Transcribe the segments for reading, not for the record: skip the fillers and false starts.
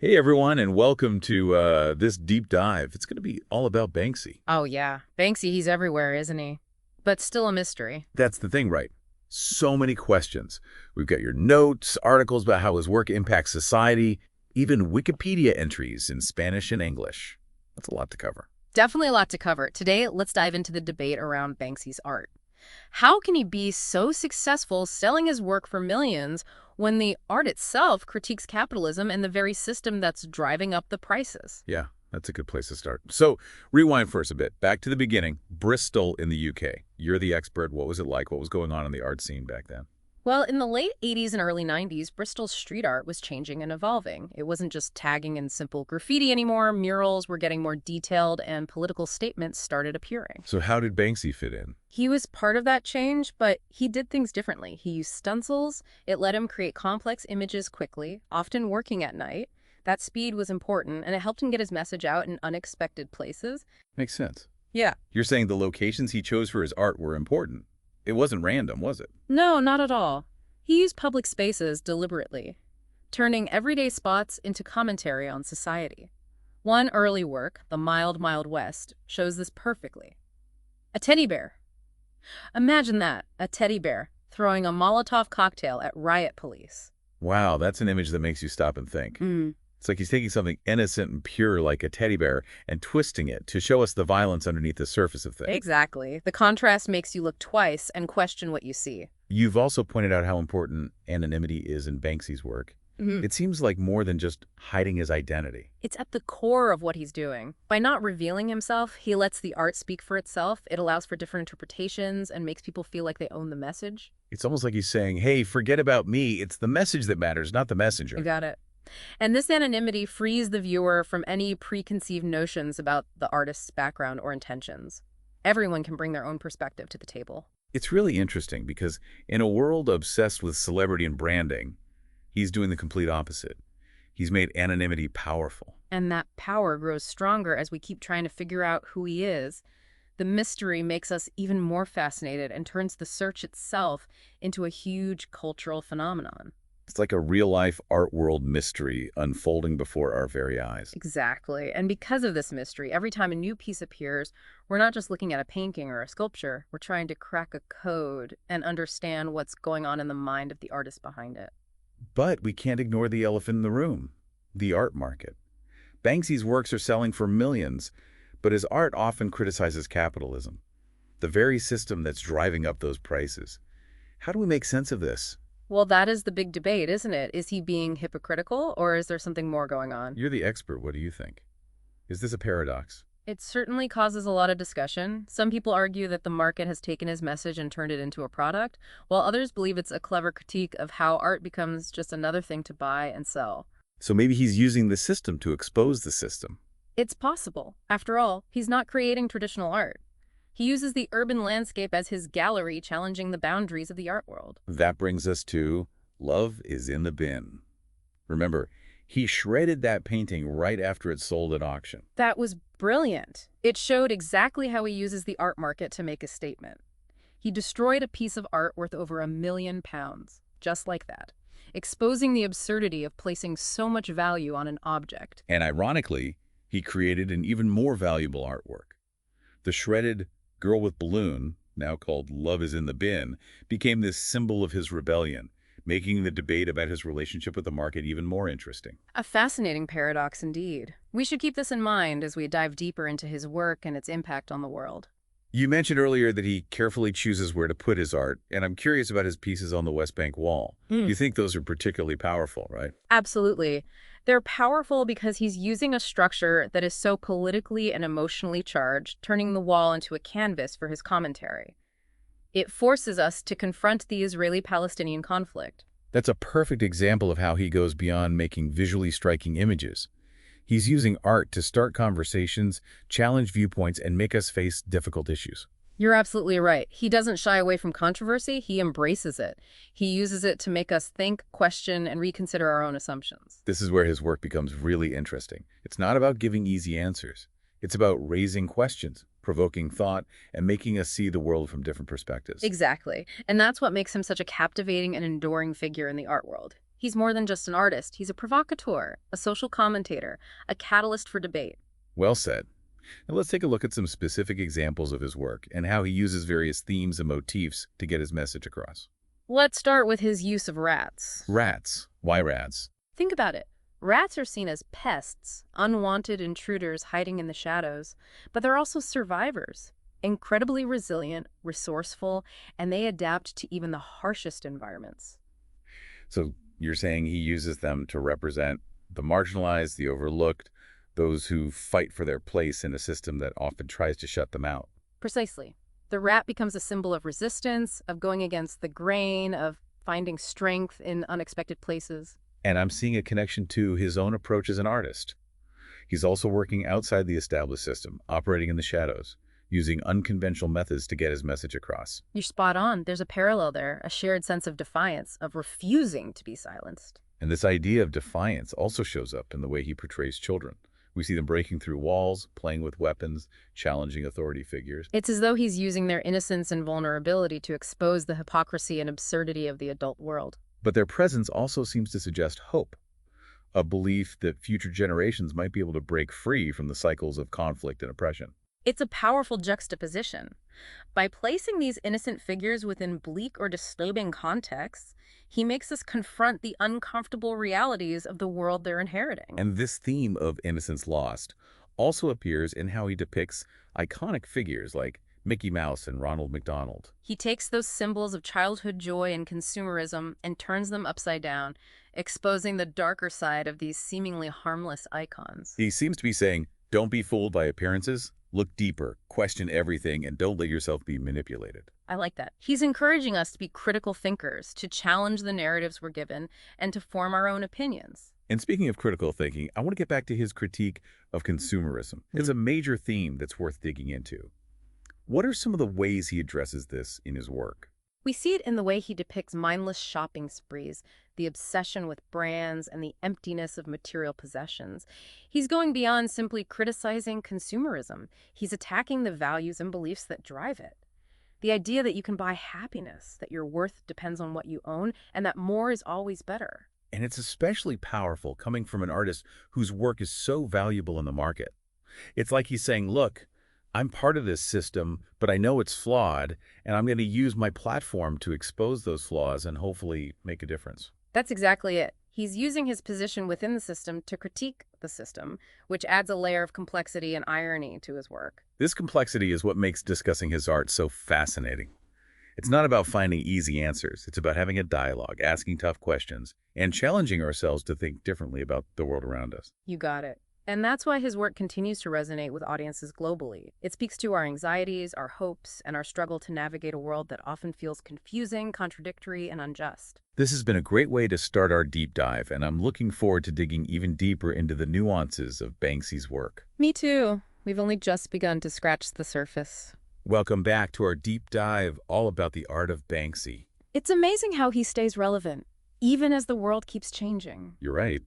Hey everyone, and welcome to this deep dive. It's going to be all about Banksy. Oh, yeah. Banksy, he's everywhere, isn't he? But still a mystery. That's the thing, right? So many questions. We've got your notes, articles about how his work impacts society, even Wikipedia entries in Spanish and English. That's a lot to cover. Definitely a lot to cover. Today, let's dive into the debate around Banksy's art. How can he be so successful selling his work for millions when the art itself critiques capitalism and the very system that's driving up the prices? Yeah, that's a good place to start. So, rewind first a bit. Back to the beginning. Bristol in the UK. You're the expert. What was it like? What was going on in the art scene back then? Well, in the late 80s and early 90s, Bristol's street art was changing and evolving. It wasn't just tagging and simple graffiti anymore. Murals were getting more detailed, and political statements started appearing. So how did Banksy fit in? He was part of that change, but he did things differently. He used stencils. It let him create complex images quickly, often working at night. That speed was important, and it helped him get his message out in unexpected places. Makes sense. Yeah. You're saying the locations he chose for his art were important. It wasn't random, was it? No, not at all. He used public spaces deliberately, turning everyday spots into commentary on society. One early work, The Mild, Mild West, shows this perfectly. A teddy bear. Imagine that, a teddy bear throwing a Molotov cocktail at riot police. Wow, that's an image that makes you stop and think. It's like he's taking something innocent and pure like a teddy bear and twisting it to show us the violence underneath the surface of things. Exactly. The contrast makes you look twice and question what you see. You've also pointed out how important anonymity is in Banksy's work. It seems like more than just hiding his identity. It's at the core of what he's doing. By not revealing himself, he lets the art speak for itself. It allows for different interpretations and makes people feel like they own the message. It's almost like he's saying, hey, forget about me. It's the message that matters, not the messenger. You got it. And this anonymity frees the viewer from any preconceived notions about the artist's background or intentions. Everyone can bring their own perspective to the table. It's really interesting because in a world obsessed with celebrity and branding, he's doing the complete opposite. He's made anonymity powerful. And that power grows stronger as we keep trying to figure out who he is. The mystery makes us even more fascinated and turns the search itself into a huge cultural phenomenon. It's like a real-life art world mystery unfolding before our very eyes. Exactly. And because of this mystery, every time a new piece appears, we're not just looking at a painting or a sculpture. We're trying to crack a code and understand what's going on in the mind of the artist behind it. But we can't ignore the elephant in the room, the art market. Banksy's works are selling for millions, but his art often criticizes capitalism, the very system that's driving up those prices. How do we make sense of this? Well, that is the big debate, isn't it? Is he being hypocritical, or is there something more going on? You're the expert. What do you think? Is this a paradox? It certainly causes a lot of discussion. Some people argue that the market has taken his message and turned it into a product, while others believe it's a clever critique of how art becomes just another thing to buy and sell. So maybe he's using the system to expose the system. It's possible. After all, he's not creating traditional art. He uses the urban landscape as his gallery, challenging the boundaries of the art world. That brings us to Love is in the Bin. Remember, he shredded that painting right after it sold at auction. That was brilliant. It showed exactly how he uses the art market to make a statement. He destroyed a piece of art worth over £1 million, just like that, exposing the absurdity of placing so much value on an object. And ironically, he created an even more valuable artwork. The shredded Girl with Balloon, now called Love is in the Bin, became this symbol of his rebellion, making the debate about his relationship with the market even more interesting. A fascinating paradox indeed. We should keep this in mind as we dive deeper into his work and its impact on the world. You mentioned earlier that he carefully chooses where to put his art, and I'm curious about his pieces on the West Bank wall. You think those are particularly powerful, right? Absolutely. They're powerful because he's using a structure that is so politically and emotionally charged, turning the wall into a canvas for his commentary. It forces us to confront the Israeli-Palestinian conflict. That's a perfect example of how he goes beyond making visually striking images. He's using art to start conversations, challenge viewpoints, and make us face difficult issues. You're absolutely right. He doesn't shy away from controversy, he embraces it. He uses it to make us think, question, and reconsider our own assumptions. This is where his work becomes really interesting. It's not about giving easy answers. It's about raising questions, provoking thought, and making us see the world from different perspectives. Exactly. And that's what makes him such a captivating and enduring figure in the art world. He's more than just an artist. He's a provocateur, a social commentator, a catalyst for debate. Well said. Now let's take a look at some specific examples of his work and how he uses various themes and motifs to get his message across. Let's start with his use of rats. Rats. Why rats? Think about it. Rats are seen as pests, unwanted intruders hiding in the shadows, but they're also survivors, incredibly resilient, resourceful, and they adapt to even the harshest environments. So you're saying he uses them to represent the marginalized, the overlooked, those who fight for their place in a system that often tries to shut them out. Precisely. The rat becomes a symbol of resistance, of going against the grain, of finding strength in unexpected places. And I'm seeing a connection to his own approach as an artist. He's also working outside the established system, operating in the shadows, using unconventional methods to get his message across. You're spot on. There's a parallel there, a shared sense of defiance, of refusing to be silenced. And this idea of defiance also shows up in the way he portrays children. We see them breaking through walls, playing with weapons, challenging authority figures. It's as though he's using their innocence and vulnerability to expose the hypocrisy and absurdity of the adult world. But their presence also seems to suggest hope, a belief that future generations might be able to break free from the cycles of conflict and oppression. It's a powerful juxtaposition. By placing these innocent figures within bleak or disturbing contexts, he makes us confront the uncomfortable realities of the world they're inheriting. And this theme of innocence lost also appears in how he depicts iconic figures like Mickey Mouse and Ronald McDonald. He takes those symbols of childhood joy and consumerism and turns them upside down, exposing the darker side of these seemingly harmless icons. He seems to be saying, don't be fooled by appearances, look deeper, question everything, and don't let yourself be manipulated. I like that. He's encouraging us to be critical thinkers, to challenge the narratives we're given, and to form our own opinions. And speaking of critical thinking, I want to get back to his critique of consumerism. It's a major theme that's worth digging into. What are some of the ways he addresses this in his work? We see it in the way he depicts mindless shopping sprees, the obsession with brands, and the emptiness of material possessions. He's going beyond simply criticizing consumerism. He's attacking the values and beliefs that drive it. The idea that you can buy happiness, that your worth depends on what you own, and that more is always better. And it's especially powerful coming from an artist whose work is so valuable in the market. It's like he's saying, look, I'm part of this system, but I know it's flawed, and I'm going to use my platform to expose those flaws and hopefully make a difference. That's exactly it. He's using his position within the system to critique the system, which adds a layer of complexity and irony to his work. This complexity is what makes discussing his art so fascinating. It's not about finding easy answers. It's about having a dialogue, asking tough questions, and challenging ourselves to think differently about the world around us. You got it. And that's why his work continues to resonate with audiences globally. It speaks to our anxieties, our hopes, and our struggle to navigate a world that often feels confusing, contradictory, and unjust. This has been a great way to start our deep dive, and I'm looking forward to digging even deeper into the nuances of Banksy's work. Me too. We've only just begun to scratch the surface. Welcome back to our deep dive, all about the art of Banksy. It's amazing how he stays relevant, even as the world keeps changing. You're right.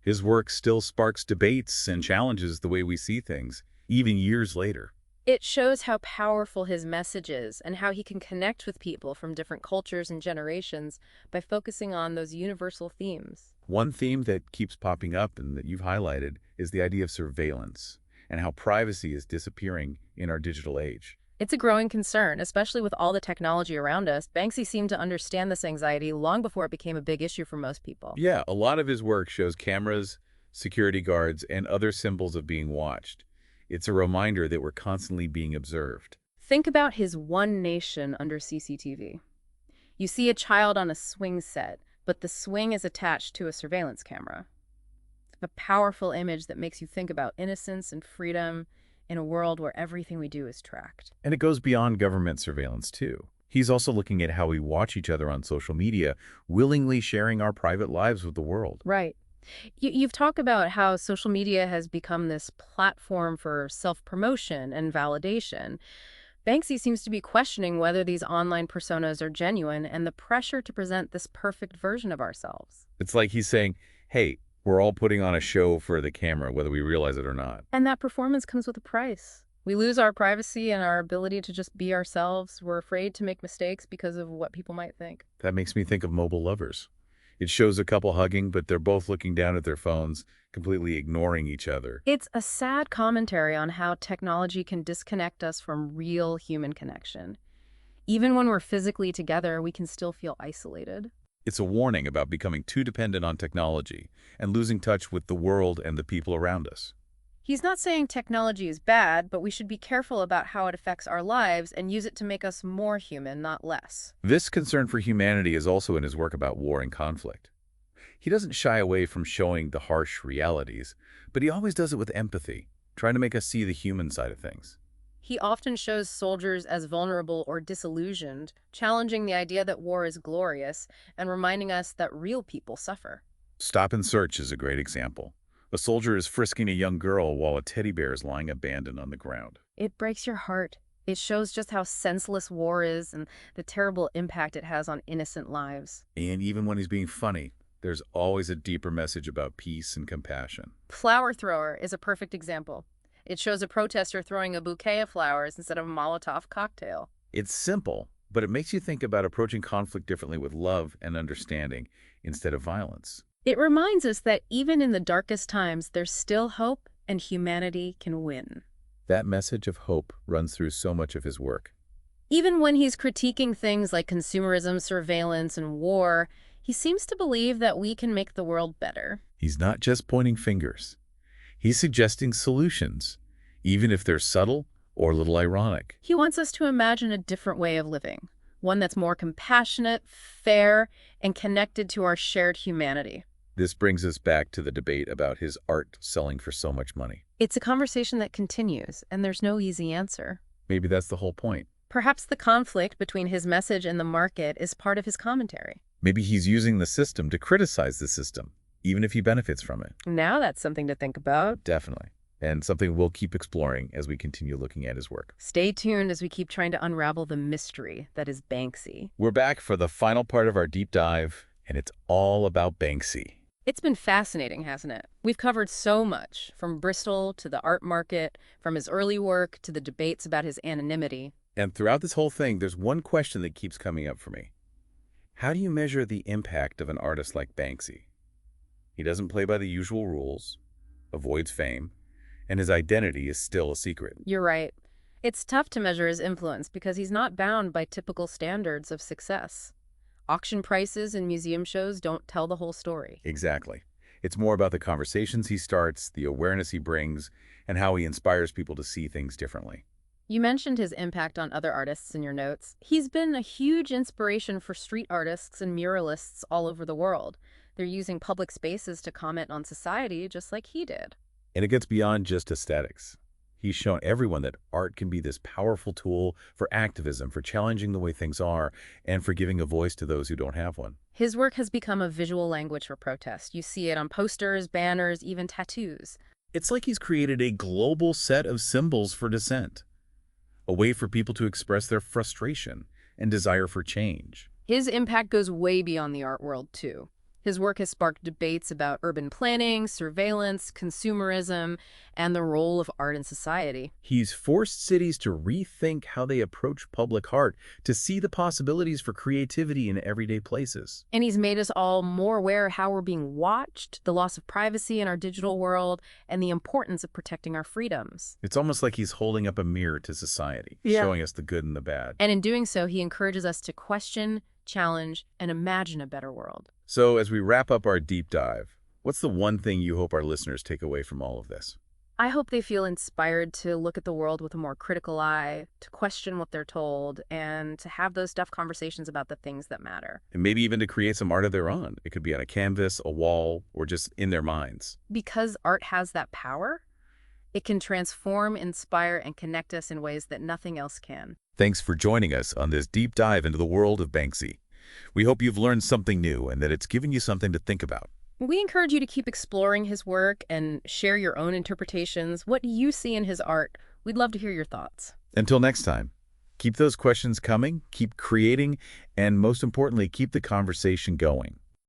His work still sparks debates and challenges the way we see things, even years later. It shows how powerful his message is and how he can connect with people from different cultures and generations by focusing on those universal themes. One theme that keeps popping up and that you've highlighted is the idea of surveillance and how privacy is disappearing in our digital age. It's a growing concern, especially with all the technology around us. Banksy seemed to understand this anxiety long before it became a big issue for most people. Yeah, a lot of his work shows cameras, security guards, and other symbols of being watched. It's a reminder that we're constantly being observed. Think about his One Nation under CCTV. You see a child on a swing set, but the swing is attached to a surveillance camera. A powerful image that makes you think about innocence and freedom in a world where everything we do is tracked. And it goes beyond government surveillance, too. He's also looking at how we watch each other on social media, willingly sharing our private lives with the world. Right. You've talked about how social media has become this platform for self-promotion and validation. Banksy seems to be questioning whether these online personas are genuine and the pressure to present this perfect version of ourselves. It's like he's saying, hey, we're all putting on a show for the camera, whether we realize it or not. And that performance comes with a price. We lose our privacy and our ability to just be ourselves. We're afraid to make mistakes because of what people might think. That makes me think of mobile lovers. It shows a couple hugging, but they're both looking down at their phones, completely ignoring each other. It's a sad commentary on how technology can disconnect us from real human connection. Even when we're physically together, we can still feel isolated. It's a warning about becoming too dependent on technology and losing touch with the world and the people around us. He's not saying technology is bad, but we should be careful about how it affects our lives and use it to make us more human, not less. This concern for humanity is also in his work about war and conflict. He doesn't shy away from showing the harsh realities, but he always does it with empathy, trying to make us see the human side of things. He often shows soldiers as vulnerable or disillusioned, challenging the idea that war is glorious and reminding us that real people suffer. Stop and Search is a great example. A soldier is frisking a young girl while a teddy bear is lying abandoned on the ground. It breaks your heart. It shows just how senseless war is and the terrible impact it has on innocent lives. And even when he's being funny, there's always a deeper message about peace and compassion. Flower Thrower is a perfect example. It shows a protester throwing a bouquet of flowers instead of a Molotov cocktail. It's simple, but it makes you think about approaching conflict differently with love and understanding instead of violence. It reminds us that even in the darkest times, there's still hope and humanity can win. That message of hope runs through so much of his work. Even when he's critiquing things like consumerism, surveillance, and war, he seems to believe that we can make the world better. He's not just pointing fingers. He's suggesting solutions, even if they're subtle or a little ironic. He wants us to imagine a different way of living, one that's more compassionate, fair, and connected to our shared humanity. This brings us back to the debate about his art selling for so much money. It's a conversation that continues, and there's no easy answer. Maybe that's the whole point. Perhaps the conflict between his message and the market is part of his commentary. Maybe he's using the system to criticize the system, even if he benefits from it. Now that's something to think about. Definitely. And something we'll keep exploring as we continue looking at his work. Stay tuned as we keep trying to unravel the mystery that is Banksy. We're back for the final part of our deep dive, and it's all about Banksy. It's been fascinating, hasn't it? We've covered so much, from Bristol to the art market, from his early work to the debates about his anonymity. And throughout this whole thing, there's one question that keeps coming up for me. How do you measure the impact of an artist like Banksy? He doesn't play by the usual rules, avoids fame, and his identity is still a secret. You're right. It's tough to measure his influence because he's not bound by typical standards of success. Auction prices and museum shows don't tell the whole story. Exactly. It's more about the conversations he starts, the awareness he brings, and how he inspires people to see things differently. You mentioned his impact on other artists in your notes. He's been a huge inspiration for street artists and muralists all over the world. They're using public spaces to comment on society just like he did. And it gets beyond just aesthetics. He's shown everyone that art can be this powerful tool for activism, for challenging the way things are, and for giving a voice to those who don't have one. His work has become a visual language for protest. You see it on posters, banners, even tattoos. It's like he's created a global set of symbols for dissent, a way for people to express their frustration and desire for change. His impact goes way beyond the art world, too. His work has sparked debates about urban planning, surveillance, consumerism, and the role of art in society. He's forced cities to rethink how they approach public art, to see the possibilities for creativity in everyday places. And he's made us all more aware of how we're being watched, the loss of privacy in our digital world, and the importance of protecting our freedoms. It's almost like he's holding up a mirror to society, showing us the good and the bad. And in doing so, he encourages us to question, challenge, and imagine a better world. So as we wrap up our deep dive, what's the one thing you hope our listeners take away from all of this? I hope they feel inspired to look at the world with a more critical eye, to question what they're told, and to have those tough conversations about the things that matter. And maybe even to create some art of their own. It could be on a canvas, a wall, or just in their minds. Because art has that power, it can transform, inspire, and connect us in ways that nothing else can. Thanks for joining us on this deep dive into the world of Banksy. We hope you've learned something new and that it's given you something to think about. We encourage you to keep exploring his work and share your own interpretations. What do you see in his art? We'd love to hear your thoughts. Until next time, keep those questions coming, keep creating, and most importantly, keep the conversation going.